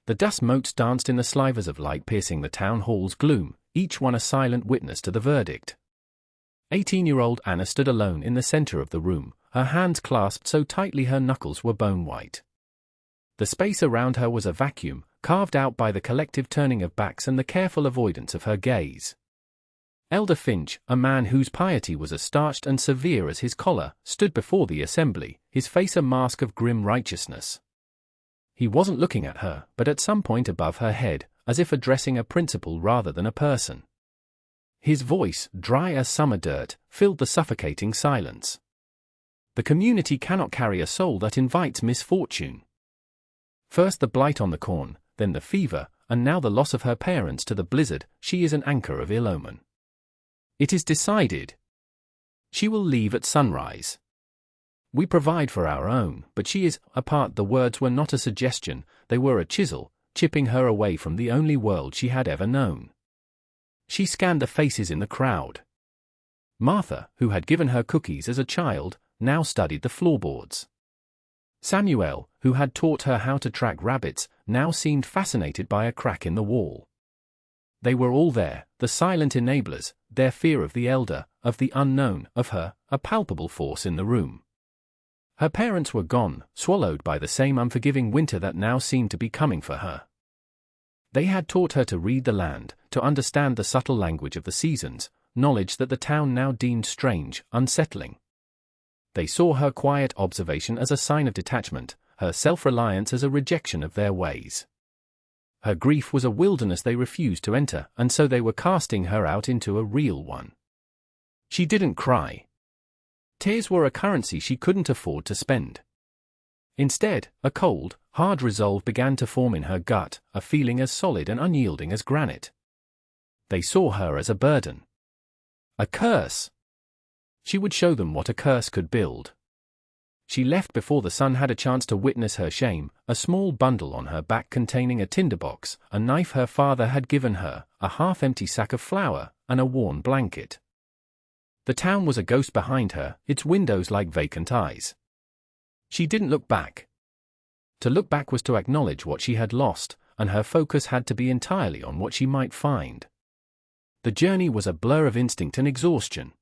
The dust motes danced in the slivers of light piercing the town hall's gloom, each one a silent witness to the verdict. 18-year-old Anna stood alone in the center of the room, her hands clasped so tightly her knuckles were bone-white. The space around her was a vacuum, carved out by the collective turning of backs and the careful avoidance of her gaze. Elder Finch, a man whose piety was as starched and severe as his collar, stood before the assembly, his face a mask of grim righteousness. He wasn't looking at her, but at some point above her head, as if addressing a principle rather than a person. His voice, dry as summer dirt, filled the suffocating silence. The community cannot carry a soul that invites misfortune. First the blight on the corn, then the fever, and now the loss of her parents to the blizzard. She is an anchor of ill omen. It is decided. She will leave at sunrise. We provide for our own, but she is apart. The words were not a suggestion, they were a chisel, chipping her away from the only world she had ever known. She scanned the faces in the crowd. Martha, who had given her cookies as a child, now studied the floorboards. Samuel, who had taught her how to track rabbits, now seemed fascinated by a crack in the wall. They were all there, the silent enablers, their fear of the elder, of the unknown, of her, a palpable force in the room. Her parents were gone, swallowed by the same unforgiving winter that now seemed to be coming for her. They had taught her to read the land, to understand the subtle language of the seasons, knowledge that the town now deemed strange, unsettling. They saw her quiet observation as a sign of detachment, her self-reliance as a rejection of their ways. Her grief was a wilderness they refused to enter, and so they were casting her out into a real one. She didn't cry. Tears were a currency she couldn't afford to spend. Instead, a cold, hard resolve began to form in her gut, a feeling as solid and unyielding as granite. They saw her as a burden. A curse. She would show them what a curse could build. She left before the sun had a chance to witness her shame, a small bundle on her back containing a tinderbox, a knife her father had given her, a half-empty sack of flour, and a worn blanket. The town was a ghost behind her, its windows like vacant eyes. She didn't look back. To look back was to acknowledge what she had lost, and her focus had to be entirely on what she might find. The journey was a blur of instinct and exhaustion.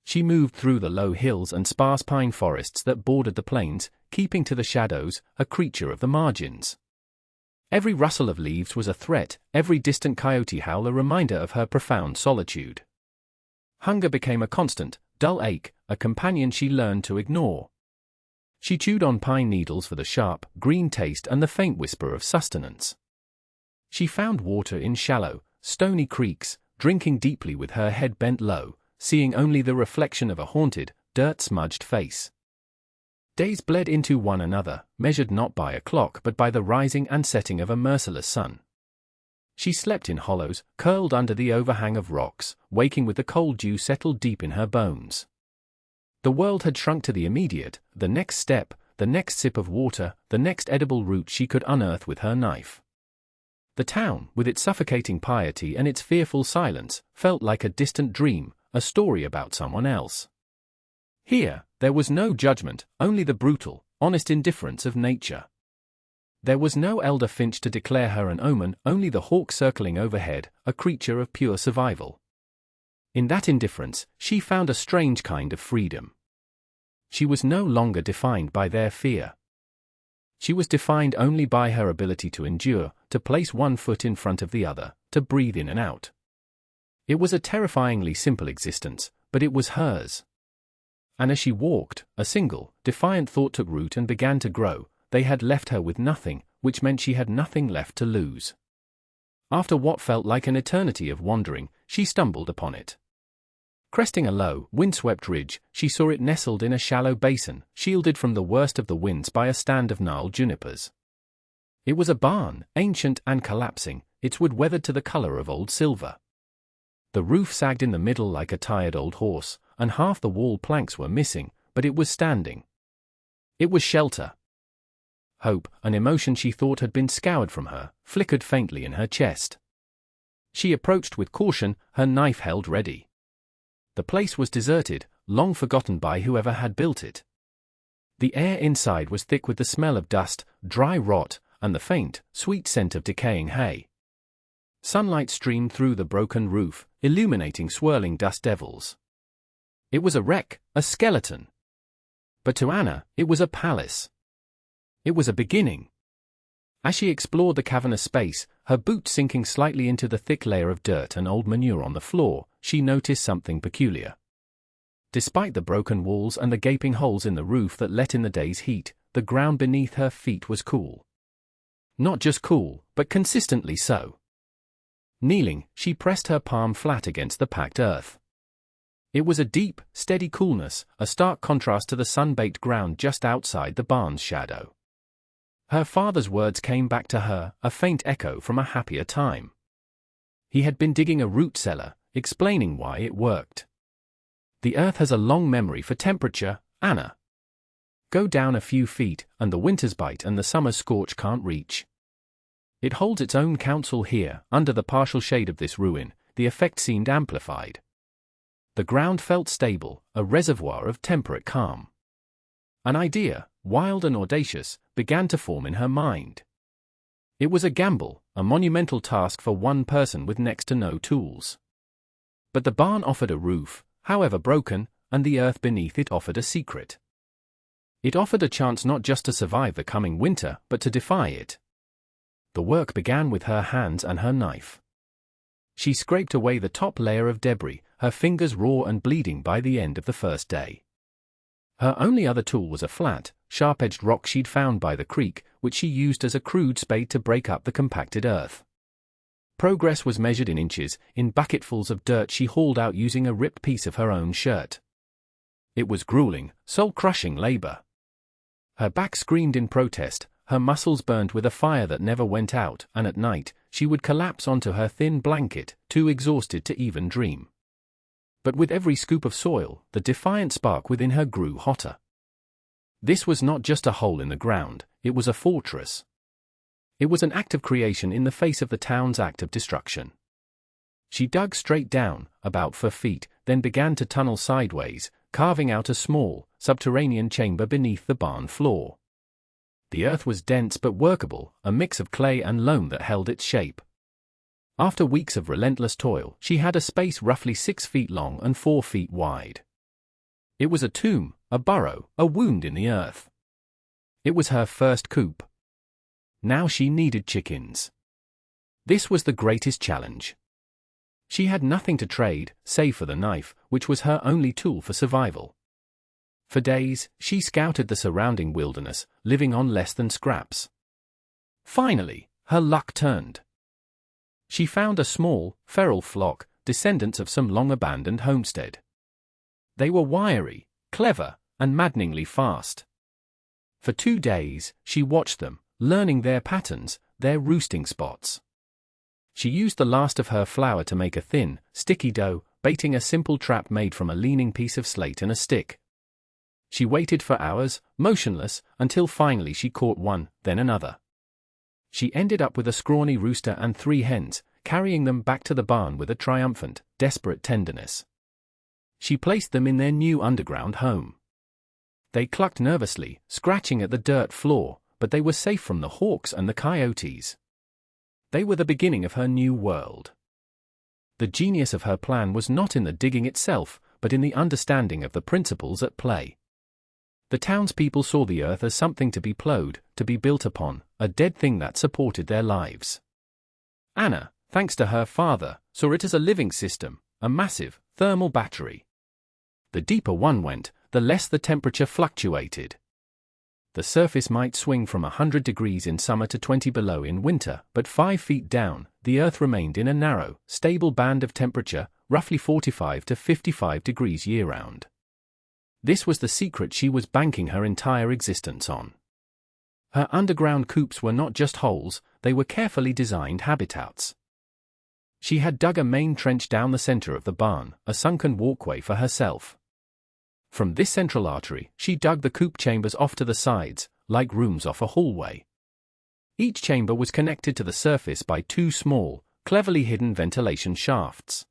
She moved through the low hills and sparse pine forests that bordered the plains, keeping to the shadows, a creature of the margins. Every rustle of leaves was a threat, every distant coyote howl a reminder of her profound solitude. Hunger became a constant, dull ache, a companion she learned to ignore. She chewed on pine needles for the sharp, green taste and the faint whisper of sustenance. She found water in shallow, stony creeks, drinking deeply with her head bent low, seeing only the reflection of a haunted, dirt-smudged face. Days bled into one another, measured not by a clock but by the rising and setting of a merciless sun. She slept in hollows, curled under the overhang of rocks, waking with the cold dew settled deep in her bones. The world had shrunk to the immediate, the next step, the next sip of water, the next edible root she could unearth with her knife. The town, with its suffocating piety and its fearful silence, felt like a distant dream, a story about someone else. Here, there was no judgment, only the brutal, honest indifference of nature. There was no Elder Finch to declare her an omen, only the hawk circling overhead, a creature of pure survival. In that indifference, she found a strange kind of freedom. She was no longer defined by their fear. She was defined only by her ability to endure, to place one foot in front of the other, to breathe in and out. It was a terrifyingly simple existence, but it was hers. And as she walked, a single, defiant thought took root and began to grow. They had left her with nothing, which meant she had nothing left to lose. After what felt like an eternity of wandering, she stumbled upon it. Cresting a low, windswept ridge, she saw it nestled in a shallow basin, shielded from the worst of the winds by a stand of gnarled junipers. It was a barn, ancient and collapsing, its wood weathered to the color of old silver. The roof sagged in the middle like a tired old horse, and half the wall planks were missing, but it was standing. It was shelter. Hope, an emotion she thought had been scoured from her, flickered faintly in her chest. She approached with caution, her knife held ready. The place was deserted, long forgotten by whoever had built it. The air inside was thick with the smell of dust, dry rot, and the faint, sweet scent of decaying hay. Sunlight streamed through the broken roof, illuminating swirling dust devils. It was a wreck, a skeleton. But to Anna, it was a palace. It was a beginning. As she explored the cavernous space, her boots sinking slightly into the thick layer of dirt and old manure on the floor, she noticed something peculiar. Despite the broken walls and the gaping holes in the roof that let in the day's heat, the ground beneath her feet was cool. Not just cool, but consistently so. Kneeling, she pressed her palm flat against the packed earth. It was a deep, steady coolness, a stark contrast to the sun-baked ground just outside the barn's shadow. Her father's words came back to her, a faint echo from a happier time. He had been digging a root cellar, explaining why it worked. The earth has a long memory for temperature, Anna. Go down a few feet, and the winter's bite and the summer's scorch can't reach. It holds its own counsel here, under the partial shade of this ruin. The effect seemed amplified. The ground felt stable, a reservoir of temperate calm. An idea, wild and audacious, began to form in her mind. It was a gamble, a monumental task for one person with next to no tools. But the barn offered a roof, however broken, and the earth beneath it offered a secret. It offered a chance not just to survive the coming winter, but to defy it. The work began with her hands and her knife. She scraped away the top layer of debris, her fingers raw and bleeding by the end of the first day. Her only other tool was a flat, sharp-edged rock she'd found by the creek, which she used as a crude spade to break up the compacted earth. Progress was measured in inches, in bucketfuls of dirt she hauled out using a ripped piece of her own shirt. It was grueling, soul-crushing labor. Her back screamed in protest, her muscles burned with a fire that never went out, and at night, she would collapse onto her thin blanket, too exhausted to even dream. But with every scoop of soil, the defiant spark within her grew hotter. This was not just a hole in the ground, it was a fortress. It was an act of creation in the face of the town's act of destruction. She dug straight down, about 4 feet, then began to tunnel sideways, carving out a small, subterranean chamber beneath the barn floor. The earth was dense but workable, a mix of clay and loam that held its shape. After weeks of relentless toil, she had a space roughly 6 feet long and 4 feet wide. It was a tomb, a burrow, a wound in the earth. It was her first coop. Now she needed chickens. This was the greatest challenge. She had nothing to trade, save for the knife, which was her only tool for survival. For days, she scouted the surrounding wilderness, living on less than scraps. Finally, her luck turned. She found a small, feral flock, descendants of some long-abandoned homestead. They were wiry, clever, and maddeningly fast. For 2 days, she watched them, learning their patterns, their roosting spots. She used the last of her flour to make a thin, sticky dough, baiting a simple trap made from a leaning piece of slate and a stick. She waited for hours, motionless, until finally she caught one, then another. She ended up with a scrawny rooster and 3 hens, carrying them back to the barn with a triumphant, desperate tenderness. She placed them in their new underground home. They clucked nervously, scratching at the dirt floor, but they were safe from the hawks and the coyotes. They were the beginning of her new world. The genius of her plan was not in the digging itself, but in the understanding of the principles at play. The townspeople saw the earth as something to be plowed, to be built upon, a dead thing that supported their lives. Anna, thanks to her father, saw it as a living system, a massive, thermal battery. The deeper one went, the less the temperature fluctuated. The surface might swing from 100 degrees in summer to 20 below in winter, but 5 feet down, the earth remained in a narrow, stable band of temperature, roughly 45 to 55 degrees year-round. This was the secret she was banking her entire existence on. Her underground coops were not just holes, they were carefully designed habitats. She had dug a main trench down the center of the barn, a sunken walkway for herself. From this central artery, she dug the coop chambers off to the sides, like rooms off a hallway. Each chamber was connected to the surface by 2 small, cleverly hidden ventilation shafts.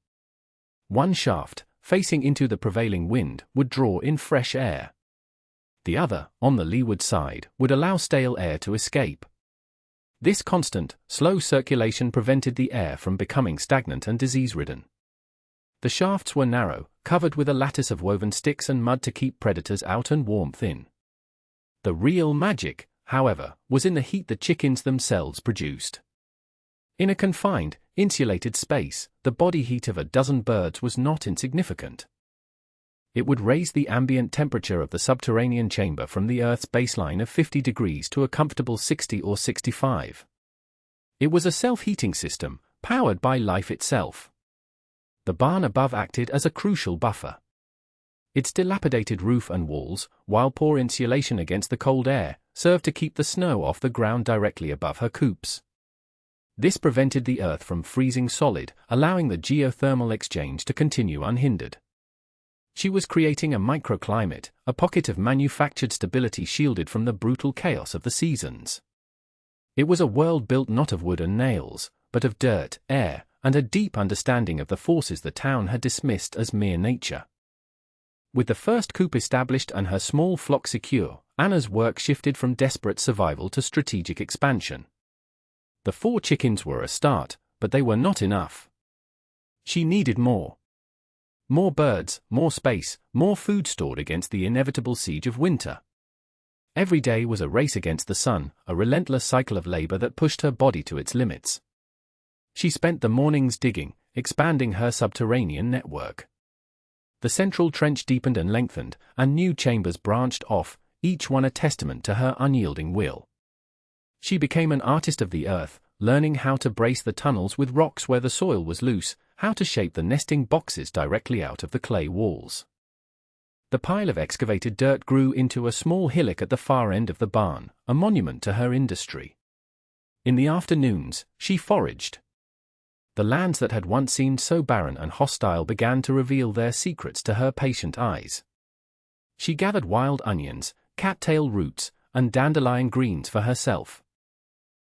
One shaft, facing into the prevailing wind, would draw in fresh air. The other, on the leeward side, would allow stale air to escape. This constant, slow circulation prevented the air from becoming stagnant and disease-ridden. The shafts were narrow, covered with a lattice of woven sticks and mud to keep predators out and warmth in. The real magic, however, was in the heat the chickens themselves produced. In a confined, insulated space, the body heat of a dozen birds was not insignificant. It would raise the ambient temperature of the subterranean chamber from the Earth's baseline of 50 degrees to a comfortable 60 or 65. It was a self-heating system, powered by life itself. The barn above acted as a crucial buffer. Its dilapidated roof and walls, while poor insulation against the cold air, served to keep the snow off the ground directly above her coops. This prevented the earth from freezing solid, allowing the geothermal exchange to continue unhindered. She was creating a microclimate, a pocket of manufactured stability shielded from the brutal chaos of the seasons. It was a world built not of wood and nails, but of dirt, air, and a deep understanding of the forces the town had dismissed as mere nature. With the first coop established and her small flock secure, Anna's work shifted from desperate survival to strategic expansion. The 4 chickens were a start, but they were not enough. She needed more. More birds, more space, more food stored against the inevitable siege of winter. Every day was a race against the sun, a relentless cycle of labor that pushed her body to its limits. She spent the mornings digging, expanding her subterranean network. The central trench deepened and lengthened, and new chambers branched off, each one a testament to her unyielding will. She became an artist of the earth, learning how to brace the tunnels with rocks where the soil was loose, how to shape the nesting boxes directly out of the clay walls. The pile of excavated dirt grew into a small hillock at the far end of the barn, a monument to her industry. In the afternoons, she foraged. The lands that had once seemed so barren and hostile began to reveal their secrets to her patient eyes. She gathered wild onions, cattail roots, and dandelion greens for herself.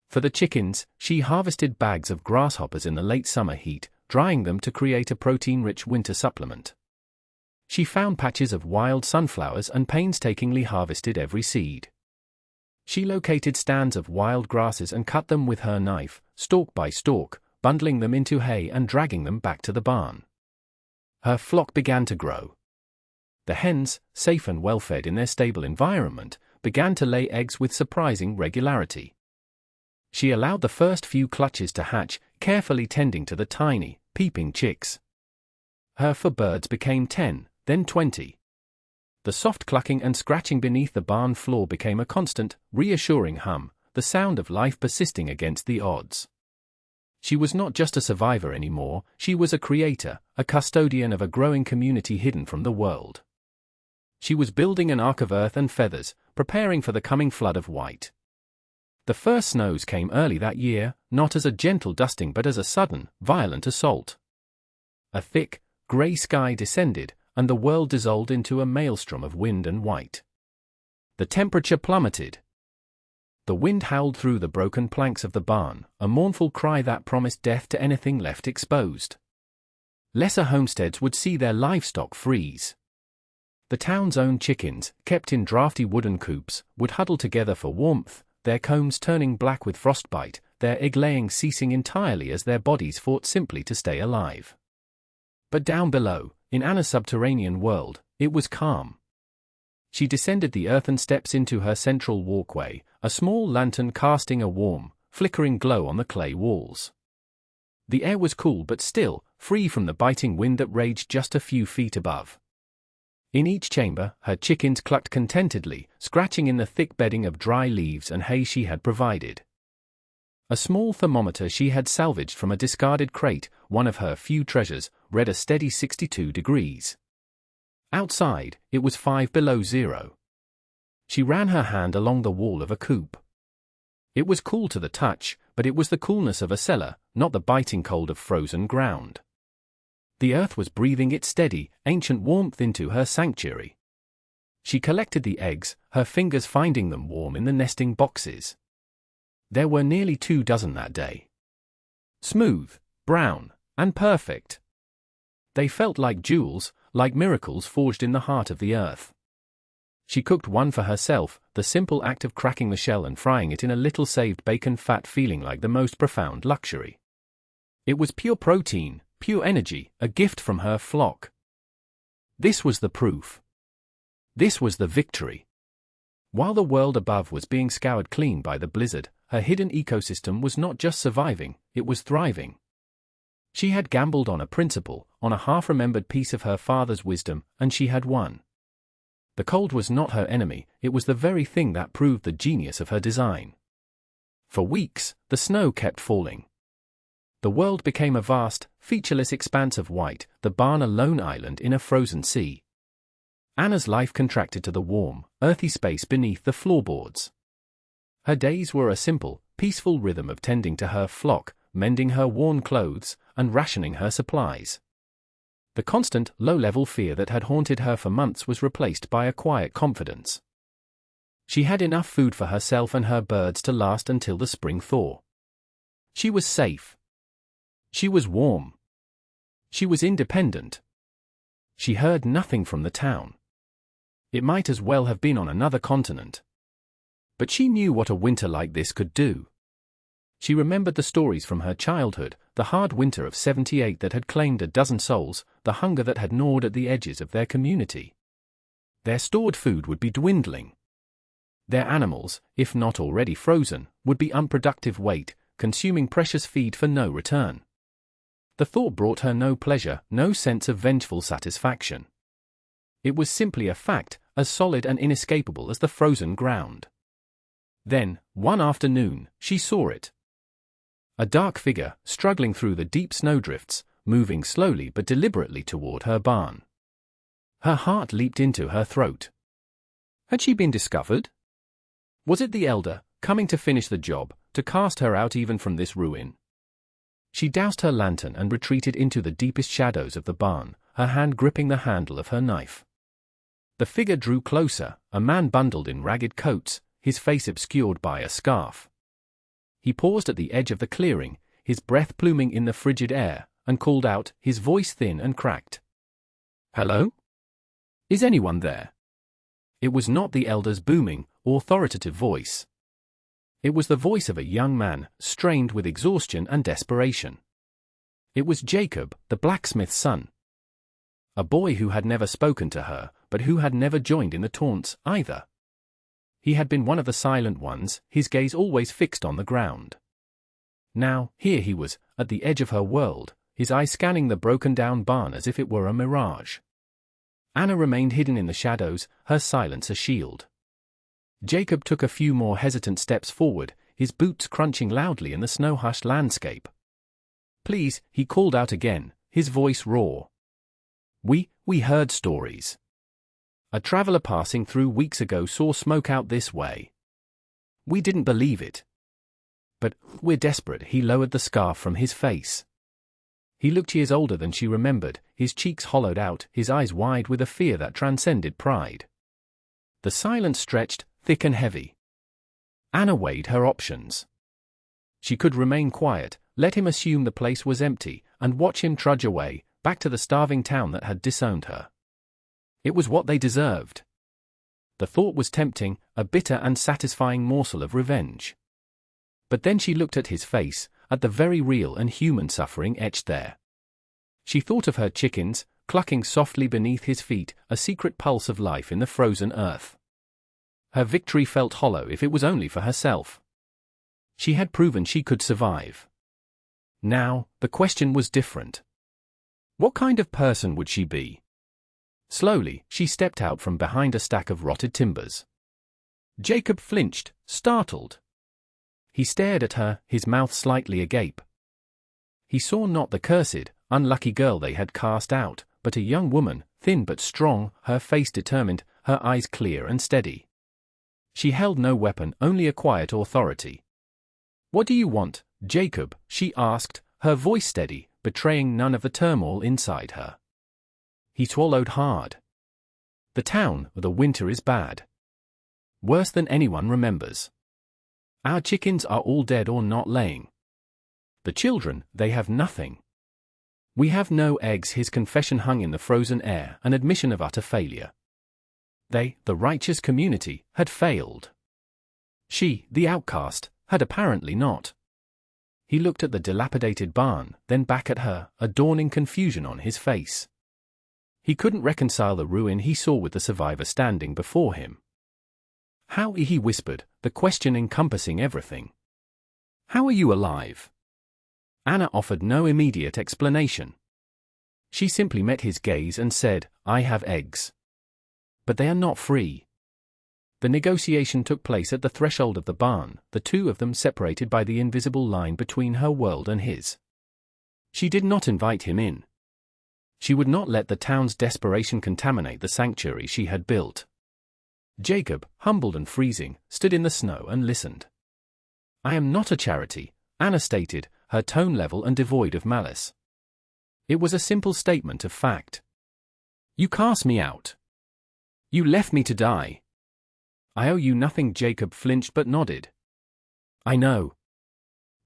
For the chickens, she harvested bags of grasshoppers in the late summer heat, drying them to create a protein-rich winter supplement. She found patches of wild sunflowers and painstakingly harvested every seed. She located stands of wild grasses and cut them with her knife, stalk by stalk, bundling them into hay and dragging them back to the barn. Her flock began to grow. The hens, safe and well-fed in their stable environment, began to lay eggs with surprising regularity. She allowed the first few clutches to hatch, carefully tending to the tiny, peeping chicks. Her birds became 10, then 20. The soft clucking and scratching beneath the barn floor became a constant, reassuring hum, the sound of life persisting against the odds. She was not just a survivor anymore, she was a creator, a custodian of a growing community hidden from the world. She was building an ark of earth and feathers, preparing for the coming flood of white. The first snows came early that year, not as a gentle dusting but as a sudden, violent assault. A thick, grey sky descended, and the world dissolved into a maelstrom of wind and white. The temperature plummeted. The wind howled through the broken planks of the barn, a mournful cry that promised death to anything left exposed. Lesser homesteads would see their livestock freeze. The town's own chickens, kept in drafty wooden coops, would huddle together for warmth, their combs turning black with frostbite, their egg-laying ceasing entirely as their bodies fought simply to stay alive. But down below, in Anna's subterranean world, it was calm. She descended the earthen steps into her central walkway, a small lantern casting a warm, flickering glow on the clay walls. The air was cool but still, free from the biting wind that raged just a few feet above. In each chamber, her chickens clucked contentedly, scratching in the thick bedding of dry leaves and hay she had provided. A small thermometer she had salvaged from a discarded crate, one of her few treasures, read a steady 62 degrees. Outside, it was 5 below zero. She ran her hand along the wall of a coop. It was cool to the touch, but it was the coolness of a cellar, not the biting cold of frozen ground. The earth was breathing its steady, ancient warmth into her sanctuary. She collected the eggs, her fingers finding them warm in the nesting boxes. There were nearly 24 that day. Smooth, brown, and perfect. They felt like jewels, like miracles forged in the heart of the earth. She cooked one for herself, the simple act of cracking the shell and frying it in a little saved bacon fat feeling like the most profound luxury. It was pure protein, pure energy, a gift from her flock. This was the proof. This was the victory. While the world above was being scoured clean by the blizzard, her hidden ecosystem was not just surviving, it was thriving. She had gambled on a principle, on a half-remembered piece of her father's wisdom, and she had won. The cold was not her enemy, it was the very thing that proved the genius of her design. For weeks, the snow kept falling. The world became a vast, featureless expanse of white, the barn a lone island in a frozen sea. Anna's life contracted to the warm, earthy space beneath the floorboards. Her days were a simple, peaceful rhythm of tending to her flock, mending her worn clothes, and rationing her supplies. The constant, low-level fear that had haunted her for months was replaced by a quiet confidence. She had enough food for herself and her birds to last until the spring thaw. She was safe. She was warm. She was independent. She heard nothing from the town. It might as well have been on another continent. But she knew what a winter like this could do. She remembered the stories from her childhood, the hard winter of '78 that had claimed a dozen souls, the hunger that had gnawed at the edges of their community. Their stored food would be dwindling. Their animals, if not already frozen, would be unproductive weight, consuming precious feed for no return. The thought brought her no pleasure, no sense of vengeful satisfaction. It was simply a fact, as solid and inescapable as the frozen ground. Then, one afternoon, she saw it. A dark figure, struggling through the deep snowdrifts, moving slowly but deliberately toward her barn. Her heart leaped into her throat. Had she been discovered? Was it the elder, coming to finish the job, to cast her out even from this ruin? She doused her lantern and retreated into the deepest shadows of the barn, her hand gripping the handle of her knife. The figure drew closer, a man bundled in ragged coats, his face obscured by a scarf. He paused at the edge of the clearing, his breath pluming in the frigid air, and called out, his voice thin and cracked. "Hello? Is anyone there?" It was not the elder's booming, authoritative voice. It was the voice of a young man, strained with exhaustion and desperation. It was Jacob, the blacksmith's son. A boy who had never spoken to her, but who had never joined in the taunts, either. He had been one of the silent ones, his gaze always fixed on the ground. Now, here he was, at the edge of her world, his eyes scanning the broken-down barn as if it were a mirage. Anna remained hidden in the shadows, her silence a shield. Jacob took a few more hesitant steps forward, his boots crunching loudly in the snow-hushed landscape. "Please," he called out again, his voice raw. We heard stories. A traveler passing through weeks ago saw smoke out this way. We didn't believe it. But we're desperate." He lowered the scarf from his face. He looked years older than she remembered, his cheeks hollowed out, his eyes wide with a fear that transcended pride. The silence stretched, thick and heavy. Anna weighed her options. She could remain quiet, let him assume the place was empty, and watch him trudge away, back to the starving town that had disowned her. It was what they deserved. The thought was tempting, a bitter and satisfying morsel of revenge. But then she looked at his face, at the very real and human suffering etched there. She thought of her chickens, clucking softly beneath his feet, a secret pulse of life in the frozen earth. Her victory felt hollow if it was only for herself. She had proven she could survive. Now, the question was different. What kind of person would she be? Slowly, she stepped out from behind a stack of rotted timbers. Jacob flinched, startled. He stared at her, his mouth slightly agape. He saw not the cursed, unlucky girl they had cast out, but a young woman, thin but strong, her face determined, her eyes clear and steady. She held no weapon, only a quiet authority. "What do you want, Jacob?" she asked, her voice steady, betraying none of the turmoil inside her. He swallowed hard. "The town, the winter is bad. Worse than anyone remembers. Our chickens are all dead or not laying. The children, they have nothing. We have no eggs." His confession hung in the frozen air, an admission of utter failure. They, the righteous community, had failed. She, the outcast, had apparently not. He looked at the dilapidated barn, then back at her, a dawning confusion on his face. He couldn't reconcile the ruin he saw with the survivor standing before him. "How?" he whispered, the question encompassing everything. "How are you alive?" Anna offered no immediate explanation. She simply met his gaze and said, "I have eggs. But they are not free." The negotiation took place at the threshold of the barn, the two of them separated by the invisible line between her world and his. She did not invite him in. She would not let the town's desperation contaminate the sanctuary she had built. Jacob, humbled and freezing, stood in the snow and listened. "I am not a charity," Anna stated, her tone level and devoid of malice. It was a simple statement of fact. "You cast me out. You left me to die." "I owe you nothing." Jacob flinched but nodded. "I know.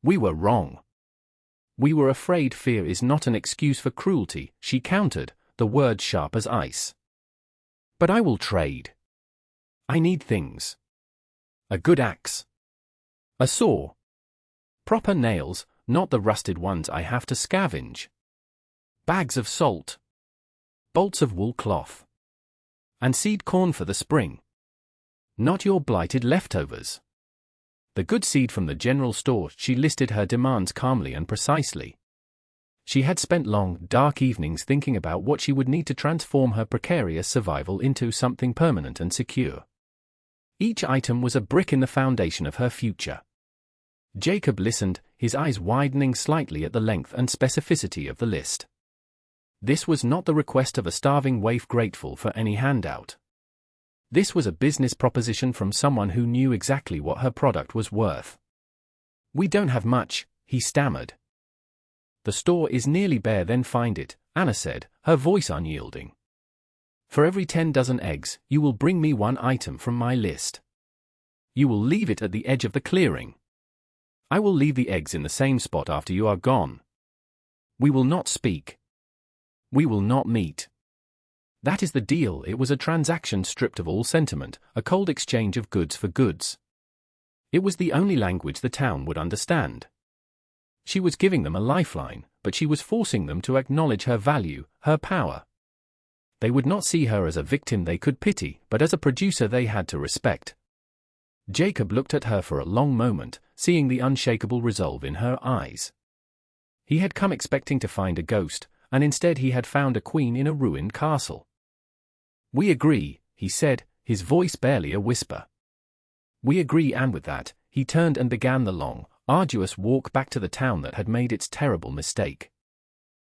We were wrong. We were afraid." "Fear is not an excuse for cruelty," she countered, the words sharp as ice. "But I will trade. I need things. A good axe. A saw. Proper nails, not the rusted ones I have to scavenge. Bags of salt. Bolts of wool cloth. And seed corn for the spring. Not your blighted leftovers. The good seed from the general store." She listed her demands calmly and precisely. She had spent long, dark evenings thinking about what she would need to transform her precarious survival into something permanent and secure. Each item was a brick in the foundation of her future. Jacob listened, his eyes widening slightly at the length and specificity of the list. This was not the request of a starving waif grateful for any handout. This was a business proposition from someone who knew exactly what her product was worth. "We don't have much," he stammered. "The store is nearly bare." "Then find it," Anna said, her voice unyielding. "For every 10 dozen eggs, you will bring me one item from my list. You will leave it at the edge of the clearing. I will leave the eggs in the same spot after you are gone. We will not speak. We will not meet. That is the deal." It was a transaction stripped of all sentiment, a cold exchange of goods for goods. It was the only language the town would understand. She was giving them a lifeline, but she was forcing them to acknowledge her value, her power. They would not see her as a victim they could pity, but as a producer they had to respect. Jacob looked at her for a long moment, seeing the unshakable resolve in her eyes. He had come expecting to find a ghost, and instead he had found a queen in a ruined castle. "We agree," he said, his voice barely a whisper. "We agree." And with that, he turned and began the long, arduous walk back to the town that had made its terrible mistake.